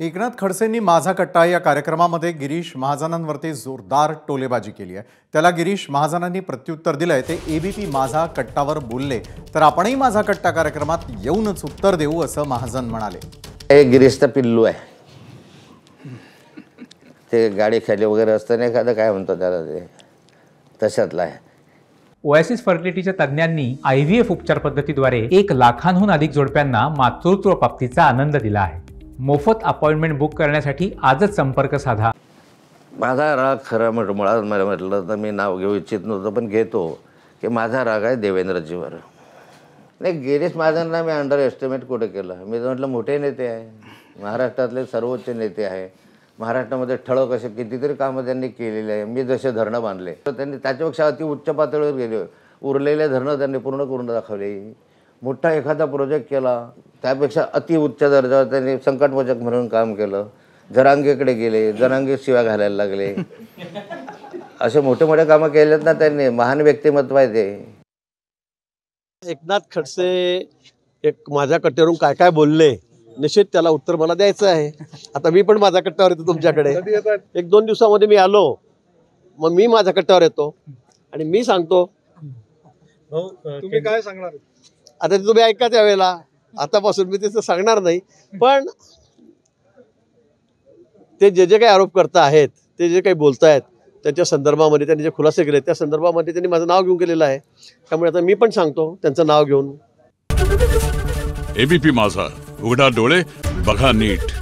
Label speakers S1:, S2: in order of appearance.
S1: एकनाथ खडसेंनी माझा कट्टा या कार्यक्रमामध्ये गिरीश महाजनांवरती जोरदार टोलेबाजी केली आहे। त्याला गिरीश महाजनांनी प्रत्युत्तर दिलंय। ते एबीपी माझा कट्टावर बोलले तर आपणही माझा कट्टा कार्यक्रमात येऊनच उत्तर देऊ असं महाजन म्हणाले।
S2: हे गिरीशचा पिल्लू आहे, ते गाडी खाली वगैरे असतं नाही एखादं काय म्हणतो त्याला, ते तशातला आहे।
S3: ओएसिस फर्टिलिटीच्या तज्ञांनी IVF उपचार पद्धतीद्वारे 1 लाखांहून अधिक जोडप्यांना मातृत्व प्राप्तीचा आनंद दिला आहे। मोफत अपॉइंटमेंट बुक करण्यासाठी आजच संपर्क साधा।
S2: माझा राग खरा मुळात मला म्हटलं तर मी नाव घेऊ इच्छित नव्हतं, पण घेतो की माझा राग आहे देवेंद्रजीवर। नाही, गिरीश महाजनला मी अंडर एस्टिमेट कुठे केलं? मी म्हटलं मोठे नेते आहे, महाराष्ट्रातले सर्वोच्च नेते आहे, महाराष्ट्रामध्ये ठळक असे कितीतरी कामं त्यांनी केलेली आहे। मी जसे धरणं बांधले तर त्यांनी त्याच्यापेक्षा अति उच्च पातळीवर गेले, उरलेले धरणं त्यांनी पूर्ण करून दाखवले। मोठा एखादा प्रोजेक्ट केला त्यापेक्षा अति उच्च दर्जावर त्यांनी संकटमोचक म्हणून काम केलं। जरांगेकडे गेले, जरांगे शिव्या घालायला लागले, असे मोठे मोठे कामं केलेत ना त्यांनी। महान व्यक्तिमत्व आहे ते।
S4: एकनाथ खडसे एक माझ्या कट्ट्यावरून काय काय बोलले, निश्चित त्याला उत्तर मला द्यायचं आहे। आता मी पण माझ्या कट्ट्यावर येतो तुमच्याकडे, 1-2 दिवसामध्ये मी आलो, मग मी माझ्या कट्ट्यावर येतो आणि मी सांगतो।
S5: तुम्ही काय सांगणार?
S4: आता ते तुम्ही ऐका त्यावेळेला, आतापासून मी तिचं सांगणार नाही। पण ते जे जे काही आरोप करता आहेत, ते जे काही बोलतायत त्याच्या संदर्भामध्ये त्यांनी जे खुलासे केले त्या संदर्भामध्ये त्यांनी माझं नाव घेऊन केलेलं आहे। त्यामुळे आता मी पण सांगतो त्यांचं नाव घेऊन।
S6: एबीपी माझा, उघडा डोळे बघा नीट।